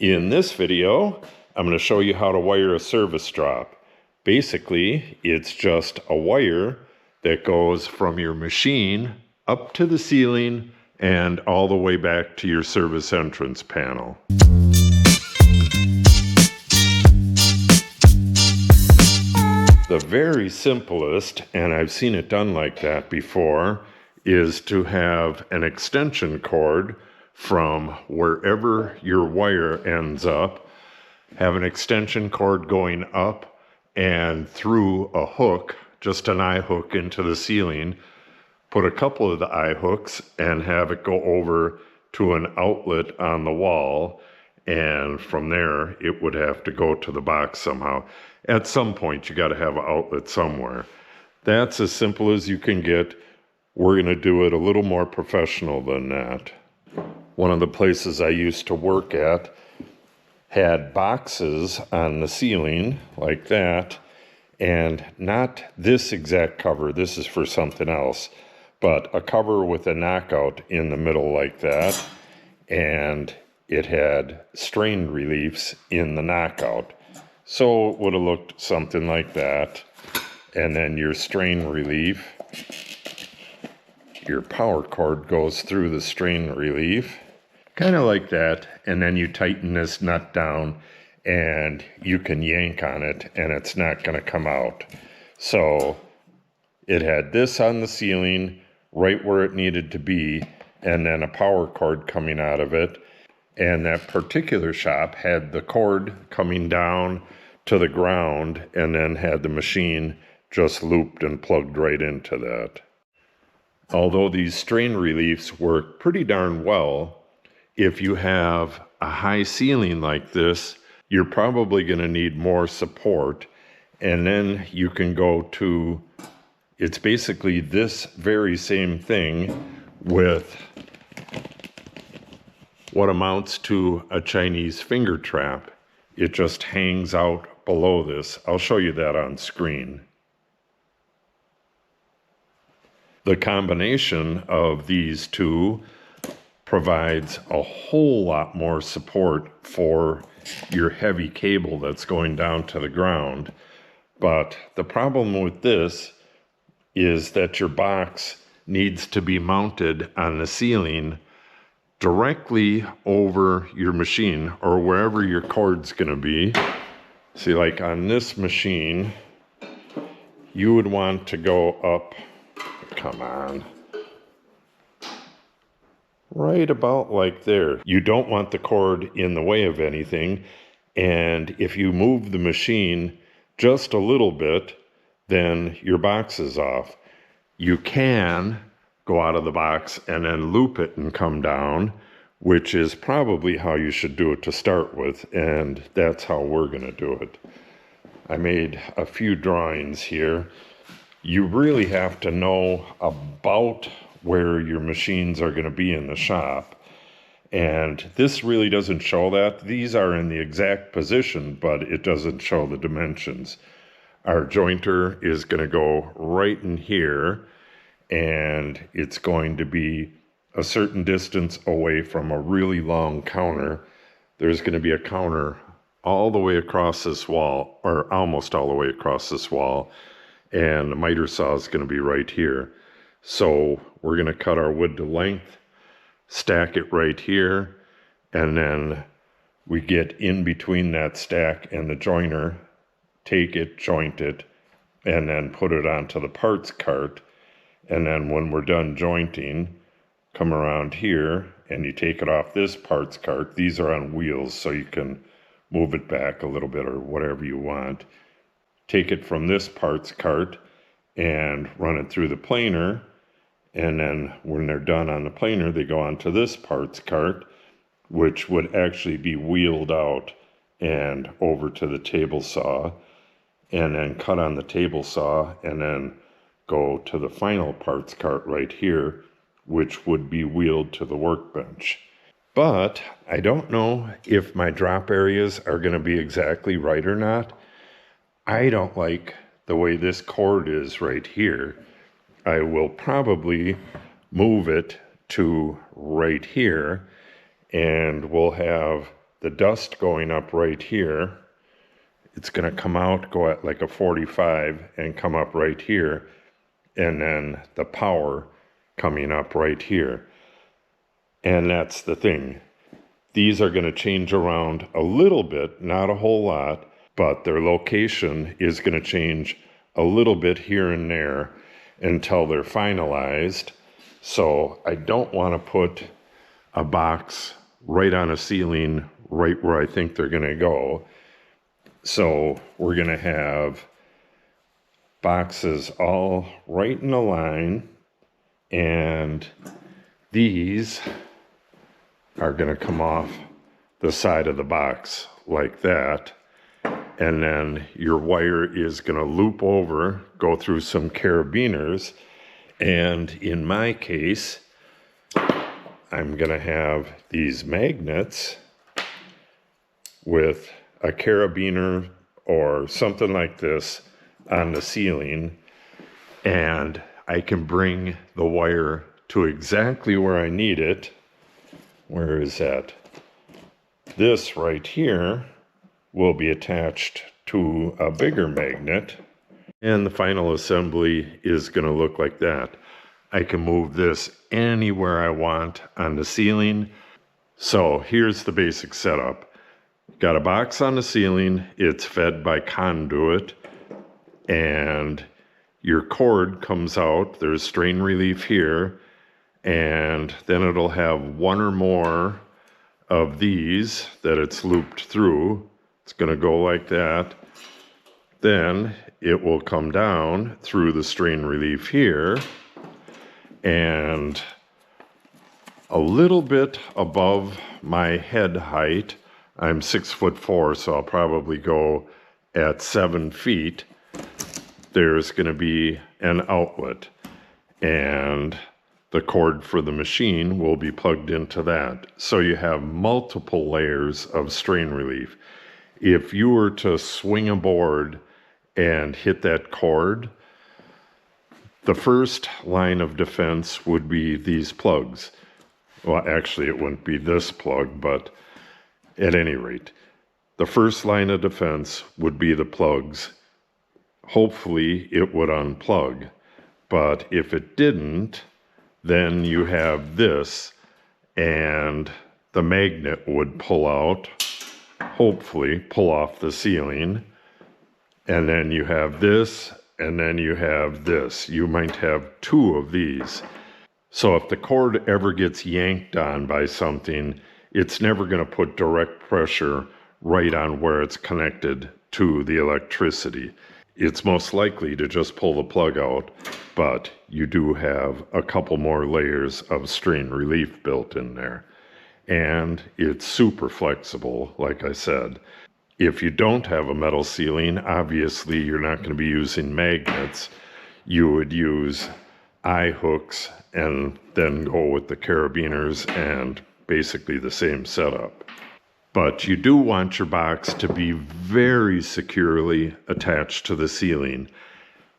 In this video, I'm going to show you how to wire a service drop. Basically, it's just a wire that goes from your machine up to the ceiling and all the way back to your service entrance panel. The very simplest, and I've seen it done like that before, is to have an extension cord from wherever your wire ends up, have an extension cord going up and through a hook, just an eye hook into the ceiling, put a couple of the eye hooks and have it go over to an outlet on the wall, and from there it would have to go to the box somehow. At some point you got to have an outlet somewhere. That's as simple as you can get. We're going to do it a little more professional than that. One of the places I used to work at had boxes on the ceiling like that, and not this exact cover, this is for something else, but a cover with a knockout in the middle like that, and it had strain reliefs in the knockout. So it would have looked something like that, and then your strain relief, your power cord goes through the strain relief, kind of like that, and then you tighten this nut down and you can yank on it and it's not going to come out. So it had this on the ceiling right where it needed to be, and then a power cord coming out of it, and that particular shop had the cord coming down to the ground and then had the machine just looped and plugged right into that. Although these strain reliefs work pretty darn well, if you have a high ceiling like this, you're probably going to need more support. And then you can go to, it's basically this very same thing with what amounts to a Chinese finger trap. It just hangs out below this. I'll show you that on screen. The combination of these two provides a whole lot more support for your heavy cable that's going down to the ground. But the problem with this is that your box needs to be mounted on the ceiling directly over your machine or wherever your cord's going to be. See, like on this machine, you would want to go up, come on, right about like there. You don't want the cord in the way of anything, and if you move the machine just a little bit, then your box is off. You can go out of the box and then loop it and come down, which is probably how you should do it to start with, and that's how we're going to do it. I made a few drawings here. You really have to know about where your machines are going to be in the shop, and this really doesn't show that. These are in the exact position, but it doesn't show the dimensions. Our jointer is going to go right in here, and it's going to be a certain distance away from a really long counter. There's going to be a counter all the way across this wall, or almost all the way across this wall, and the miter saw is going to be right here. So we're going to cut our wood to length, stack it right here, and then we get in between that stack and the joiner, take it, joint it, and then put it onto the parts cart. And then when we're done jointing, come around here and you take it off this parts cart. These are on wheels, so you can move it back a little bit or whatever you want. Take it from this parts cart and run it through the planer, and then when they're done on the planer, they go onto this parts cart, which would actually be wheeled out and over to the table saw, and then cut on the table saw, and then go to the final parts cart right here, which would be wheeled to the workbench. But I don't know if my drop areas are going to be exactly right or not. I don't like the way this cord is right here. I will probably move it to right here, and we'll have the dust going up right here, it's going to come out, go at like a 45 and come up right here, and then the power coming up right here. And that's the thing. These are going to change around a little bit, not a whole lot, but their location is going to change a little bit here and there until they're finalized. So I don't want to put a box right on a ceiling right where I think they're going to go. So we're going to have boxes all right in a line, and these are going to come off the side of the box like that. And then your wire is going to loop over, go through some carabiners, and in my case, I'm going to have these magnets with a carabiner or something like this on the ceiling, and I can bring the wire to exactly where I need it. Where is that? This right here will be attached to a bigger magnet, and the final assembly is going to look like that. I can move this anywhere I want on the ceiling. So here's the basic setup. Got a box on the ceiling, it's fed by conduit, and your cord comes out, there's strain relief here, and then it'll have one or more of these that it's looped through. It's going to go like that. Then it will come down through the strain relief here, and a little bit above my head height, I'm 6'4", so I'll probably go at 7 feet. There's going to be an outlet, and the cord for the machine will be plugged into that. So you have multiple layers of strain relief. If you were to swing a board and hit that cord, the first line of defense would be these plugs. Well, actually, it wouldn't be this plug, but at any rate, the first line of defense would be the plugs. Hopefully, it would unplug. But if it didn't, then you have this, and the magnet would pull out, hopefully pull off the ceiling, and then you have this, and then you have this. You might have 2 of these. So if the cord ever gets yanked on by something, it's never going to put direct pressure right on where it's connected to the electricity. It's most likely to just pull the plug out, but you do have a couple more layers of strain relief built in there. And it's super flexible, like I said. If you don't have a metal ceiling, obviously you're not going to be using magnets. You would use eye hooks and then go with the carabiners and basically the same setup. But you do want your box to be very securely attached to the ceiling,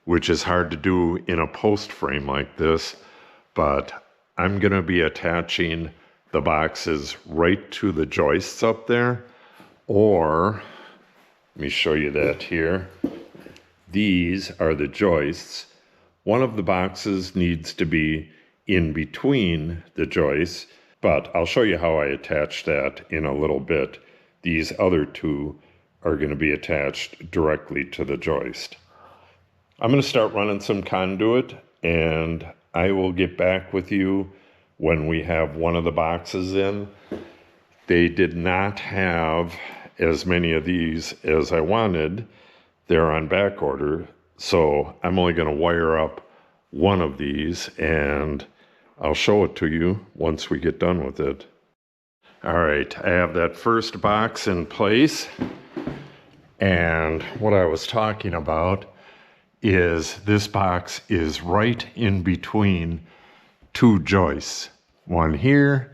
which is hard to do in a post frame like this, but I'm going to be attaching the boxes right to the joists up there, or let me show you that here. These are the joists. One of the boxes needs to be in between the joists, but I'll show you how I attach that in a little bit. These other 2 are going to be attached directly to the joist. I'm going to start running some conduit, and I will get back with you when we have one of the boxes in. They did not have as many of these as I wanted. They're on back order, so I'm only going to wire up one of these, and I'll show it to you once we get done with it. All right, I have that first box in place, and what I was talking about is this box is right in between 2 joists. One here,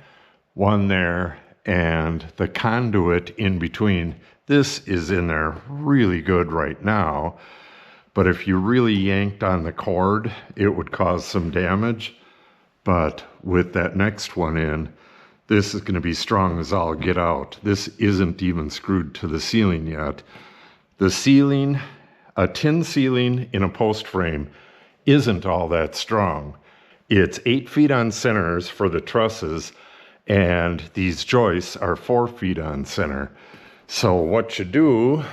one there, and the conduit in between. This is in there really good right now, but if you really yanked on the cord, it would cause some damage. But with that next one in, This is going to be strong as all get out. This isn't even screwed to the ceiling yet. The ceiling, a tin ceiling in a post frame, isn't all that strong. It's 8 feet on centers for the trusses, and these joists are 4 feet on center. So what you do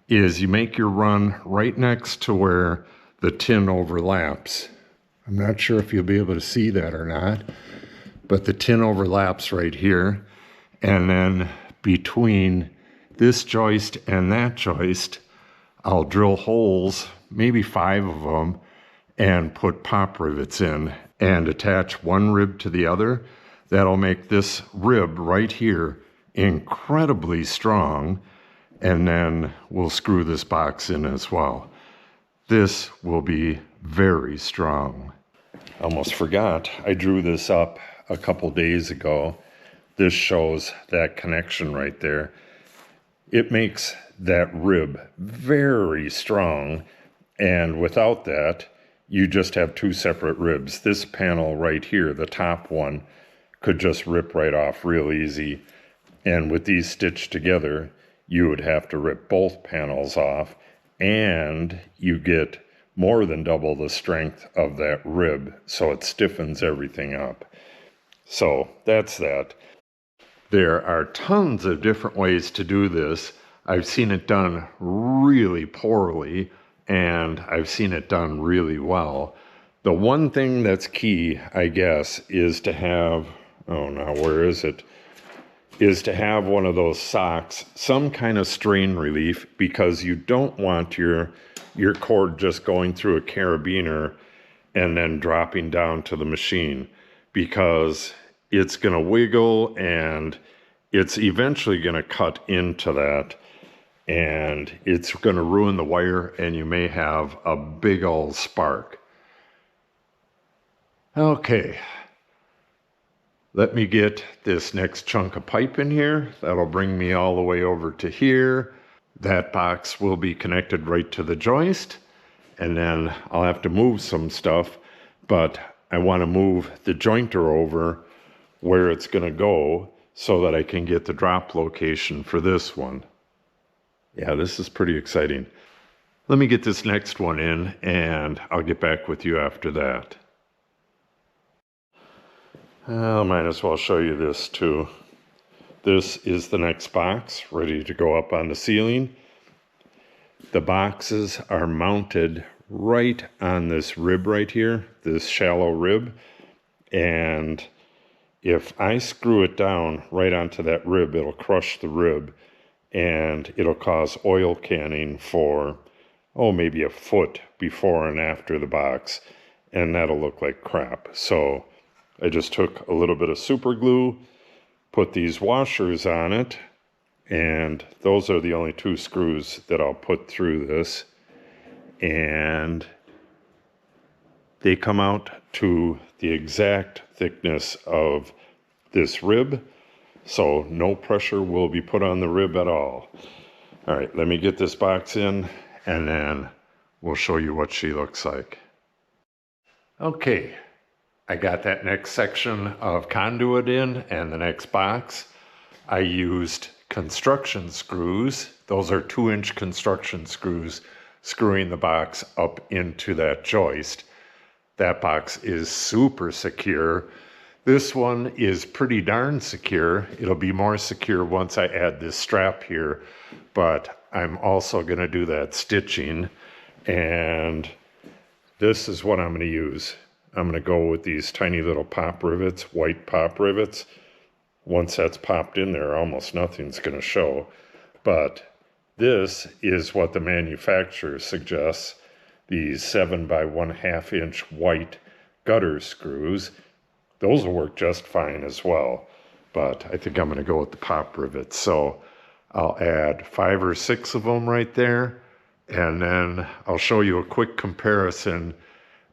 is you make your run right next to where the tin overlaps. I'm not sure if you'll be able to see that or not, but the tin overlaps right here. And then between this joist and that joist, I'll drill holes, maybe 5 of them, and put pop rivets in and attach one rib to the other. That'll make this rib right here incredibly strong, and then we'll screw this box in as well. This will be very strong. Almost forgot, I drew this up a couple days ago. This shows that connection right there. It makes that rib very strong, and without that, you just have 2 separate ribs. This panel right here, the top one, could just rip right off real easy. And with these stitched together, you would have to rip both panels off, and you get more than double the strength of that rib, so it stiffens everything up. So that's that. There are tons of different ways to do this. I've seen it done really poorly, and I've seen it done really well. The one thing that's key, I guess, is to have, oh, now where is it? Is to have one of those socks, some kind of strain relief, because you don't want your cord just going through a carabiner and then dropping down to the machine, because it's going to wiggle and it's eventually going to cut into that, and it's going to ruin the wire, and you may have a big old spark. Okay. Let me get this next chunk of pipe in here. That'll bring me all the way over to here. That box will be connected right to the joist. And then I'll have to move some stuff, but I want to move the jointer over where it's going to go so that I can get the drop location for this one. Yeah, this is pretty exciting. Let me get this next one in, and I'll get back with you after that. I might as well show you this too. This is the next box, ready to go up on the ceiling. The boxes are mounted right on this rib right here, this shallow rib. And if I screw it down right onto that rib, it'll crush the rib, and it'll cause oil canning for, maybe a foot before and after the box. And that'll look like crap. So I just took a little bit of super glue, put these washers on it, and those are the only 2 screws that I'll put through this. And they come out to the exact thickness of this rib, so no pressure will be put on the rib at all. All right, let me get this box in, and then we'll show you what she looks like. Okay. I got that next section of conduit in and the next box. I used construction screws. Those are 2-inch construction screws screwing the box up into that joist. That box is super secure. This one is pretty darn secure. It'll be more secure once I add this strap here, but I'm also going to do that stitching, and this is what I'm going to use. I'm going to go with these tiny little pop rivets, white pop rivets. Once that's popped in there, almost nothing's going to show. But this is what the manufacturer suggests, these 7 by 1/2 inch white gutter screws. Those will work just fine as well. But I think I'm going to go with the pop rivets. So I'll add 5 or 6 of them right there. And then I'll show you a quick comparison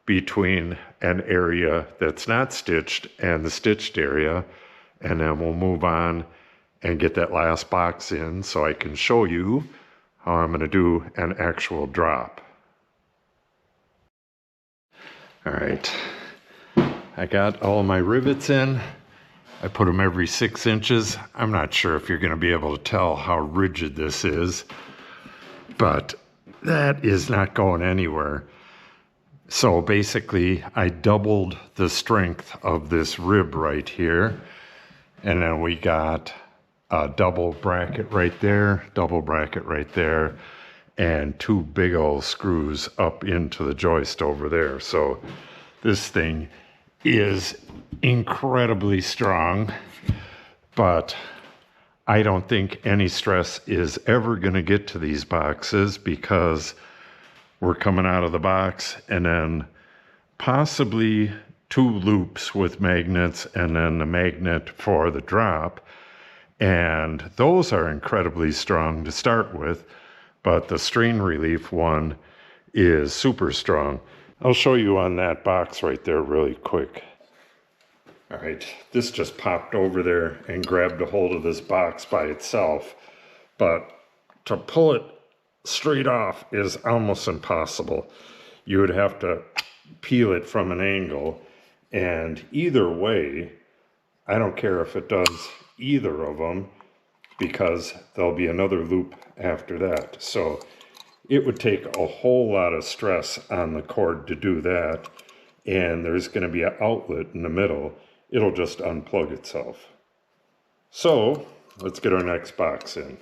between an area that's not stitched and the stitched area, and then we'll move on and get that last box in so I can show you how I'm going to do an actual drop. All right, I got all my rivets in. I put them every 6 inches. I'm not sure if you're going to be able to tell how rigid this is, but that is not going anywhere. So basically, I doubled the strength of this rib right here. And then we got a double bracket right there, double bracket right there, and 2 big old screws up into the joist over there. So this thing is incredibly strong, but I don't think any stress is ever going to get to these boxes because we're coming out of the box and then possibly 2 loops with magnets and then the magnet for the drop. And those are incredibly strong to start with, but the strain relief one is super strong. I'll show you on that box right there really quick. All right, this just popped over there and grabbed a hold of this box by itself, but to pull it straight off is almost impossible. You would have to peel it from an angle, and either way, I don't care if it does either of them, because there'll be another loop after that. So it would take a whole lot of stress on the cord to do that, and there's going to be an outlet in the middle. It'll just unplug itself. So let's get our next box in.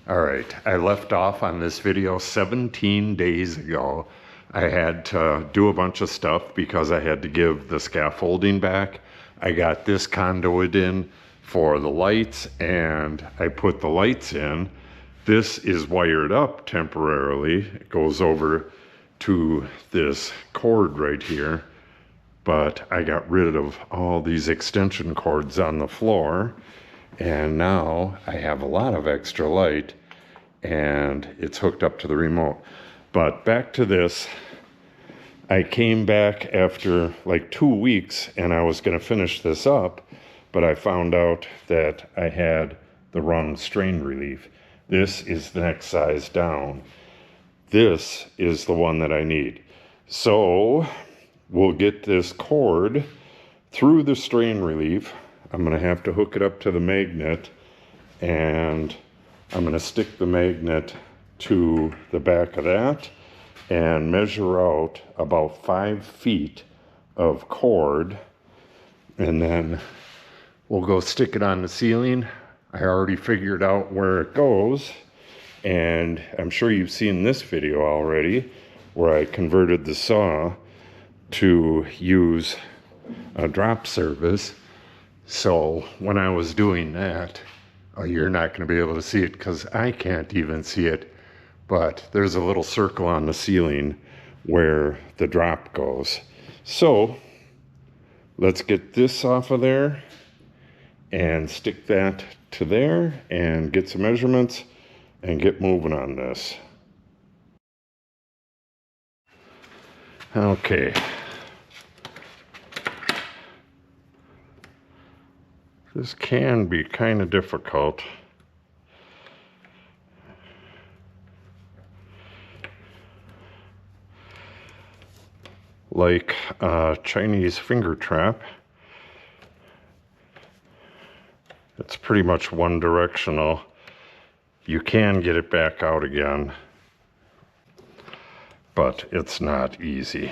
All right, I left off on this video 17 days ago. I had to do a bunch of stuff because I had to give the scaffolding back. I got this conduit in for the lights, and I put the lights in. This is wired up temporarily. It goes over to this cord right here, but I got rid of all these extension cords on the floor, and now I have a lot of extra light, and it's hooked up to the remote. But back to this. I came back after like 2 weeks, and I was going to finish this up, but I found out that I had the wrong strain relief. This is the next size down. This is the one that I need. So we'll get this cord through the strain relief. I'm going to have to hook it up to the magnet, and I'm going to stick the magnet to the back of that and measure out about 5 feet of cord, and then we'll go stick it on the ceiling. I already figured out where it goes, and I'm sure you've seen this video already where I converted the saw to use a drop service. So when I was doing that, you're not going to be able to see it because I can't even see it, but there's a little circle on the ceiling where the drop goes. So let's get this off of there and stick that to there and get some measurements and get moving on this. Okay. This can be kind of difficult. Like a Chinese finger trap. It's pretty much one directional. You can get it back out again, but it's not easy.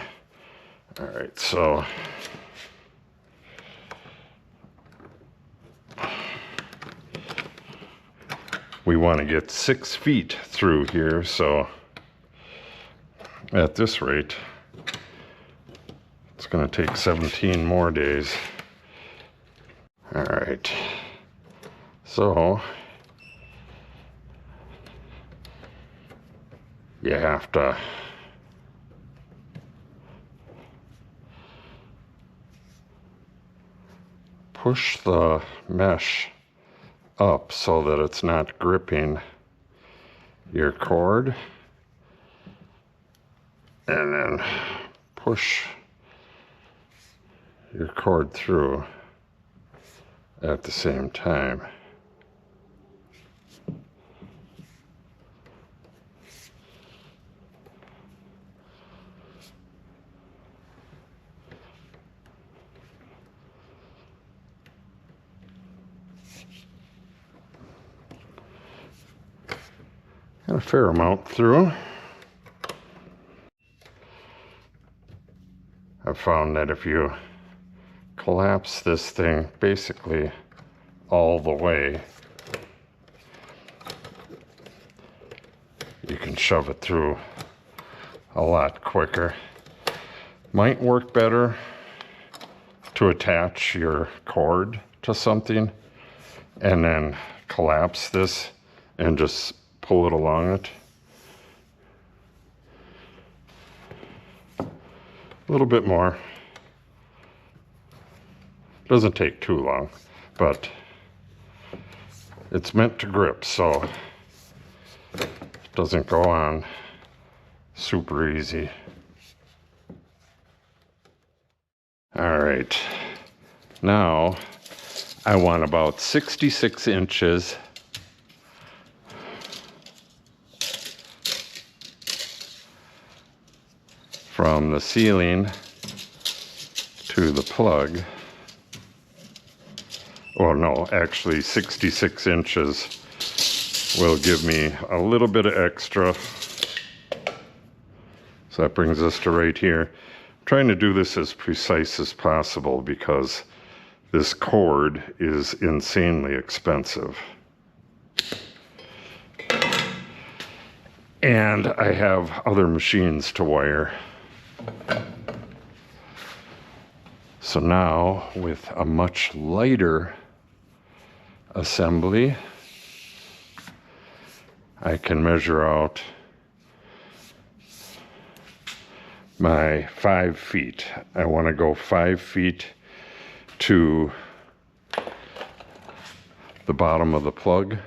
All right, so we want to get 6 feet through here, so at this rate, it's going to take 17 more days. All right, so you have to push the mesh up so that it's not gripping your cord, and then push your cord through at the same time. Got a fair amount through. I've found that if you collapse this thing basically all the way, you can shove it through a lot quicker. Might work better to attach your cord to something and then collapse this and just pull it along it. A little bit more. Doesn't take too long, but it's meant to grip, so it doesn't go on super easy. All right, now I want about 66 inches from the ceiling to the plug. Oh no, actually 66 inches will give me a little bit of extra. So that brings us to right here. I'm trying to do this as precise as possible because this cord is insanely expensive. And I have other machines to wire. So now, with a much lighter assembly, I can measure out my 5 feet. I want to go 5 feet to the bottom of the plug.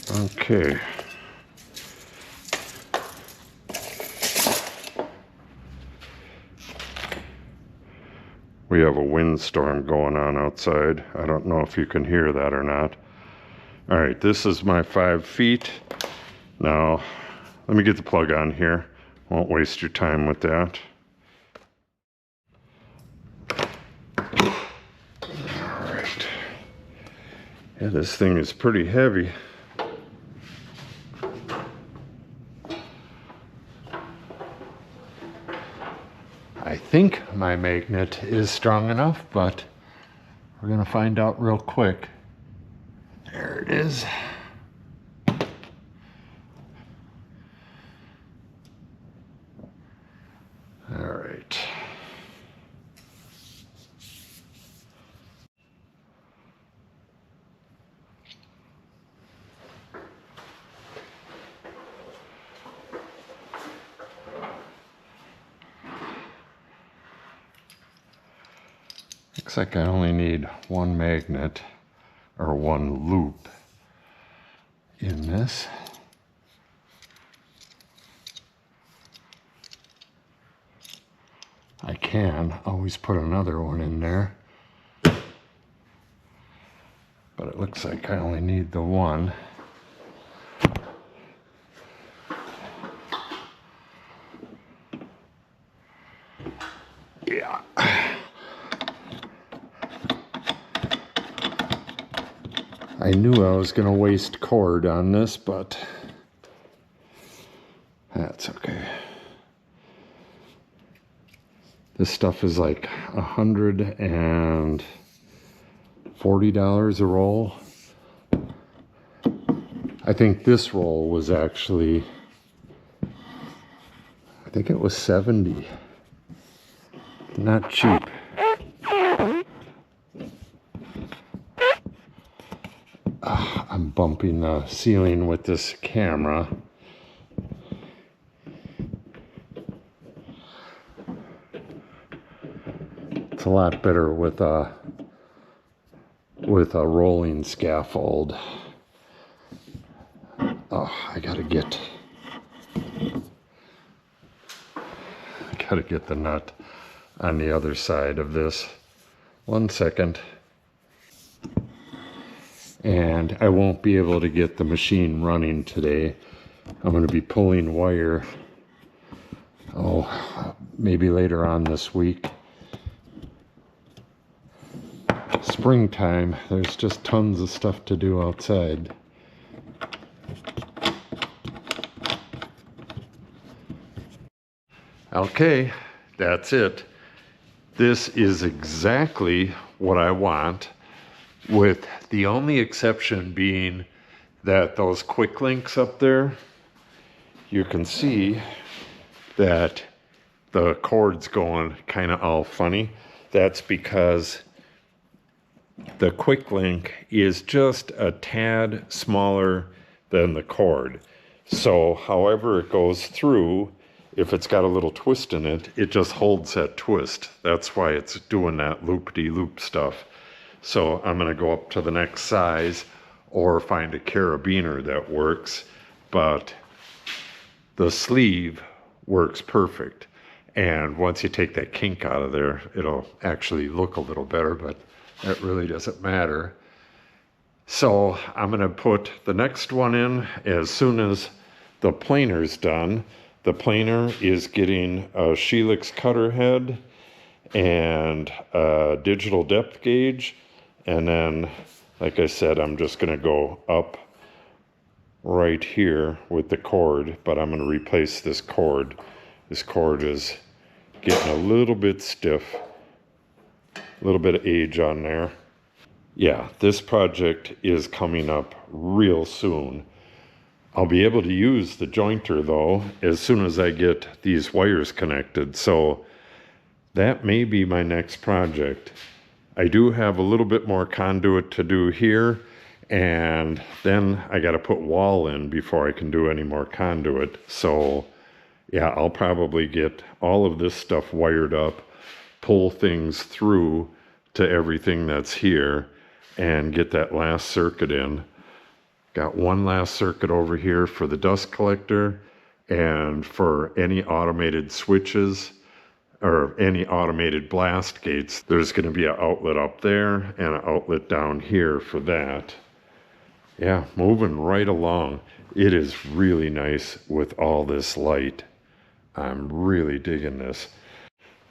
Okay. We have a windstorm going on outside. I don't know if you can hear that or not. All right, this is my 5 feet. Now, let me get the plug on here. Won't waste your time with that. All right. Yeah, this thing is pretty heavy. I think my magnet is strong enough, but we're gonna find out real quick. There it is. All right. Looks like I only need one magnet or one loop in this. I can always put another one in there, but it looks like I only need the one. Yeah. I knew I was going to waste cord on this, but that's okay. This stuff is like $140 a roll. I think this roll was actually, I think it was 70. Not cheap. I'm bumping the ceiling with this camera. It's a lot better with a rolling scaffold. Oh, I gotta get the nut on the other side of this. 1 second. and I won't be able to get the machine running today. I'm going to be pulling wire, maybe later on this week. Springtime, there's just tons of stuff to do outside. Okay, that's it. This is exactly what I want, with the only exception being that those quick links up there, you can see that the cord's going kind of all funny. That's because the quick link is just a tad smaller than the cord. So however it goes through, if it's got a little twist in it, it just holds that twist. That's why it's doing that loop-de-loop stuff. So I'm going to go up to the next size or find a carabiner that works. But the sleeve works perfect. And once you take that kink out of there, it'll actually look a little better, but that really doesn't matter. So I'm going to put the next one in as soon as the planer's done. The planer is getting a Shelix cutter head and a digital depth gauge. And then, like I said, I'm just going to go up right here with the cord, but I'm going to replace this cord. This cord is getting a little bit stiff, a little bit of age on there. Yeah, this project is coming up real soon. I'll be able to use the jointer though as soon as I get these wires connected, so that may be my next project. I do have a little bit more conduit to do here, and then I got to put wall in before I can do any more conduit. So yeah, I'll probably get all of this stuff wired up, pull things through to everything that's here, and get that last circuit in. Got one last circuit over here for the dust collector and for any automated switches or any automated blast gates. There's going to be an outlet up there and an outlet down here for that. Yeah, moving right along. It is really nice with all this light. I'm really digging this.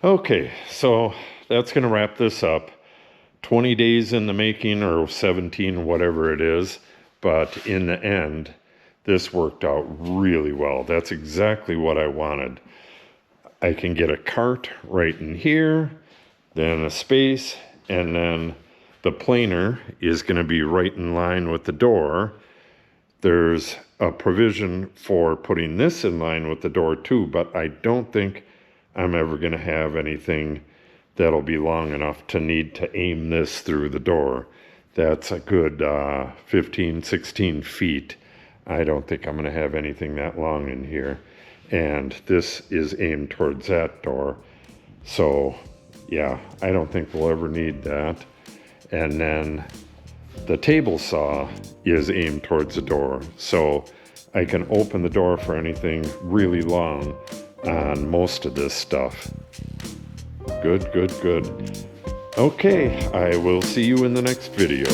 Okay, so that's going to wrap this up. 20 days in the making, or 17, whatever it is. But in the end, this worked out really well. That's exactly what I wanted. I can get a cart right in here, then a space, and then the planer is going to be right in line with the door. There's a provision for putting this in line with the door too, but I don't think I'm ever going to have anything that'll be long enough to need to aim this through the door. That's a good 15, 16 feet. I don't think I'm going to have anything that long in here. And this is aimed towards that door. So, yeah, I don't think we'll ever need that. And then the table saw is aimed towards the door. So I can open the door for anything really long on most of this stuff. Good, good, good. Okay, I will see you in the next video.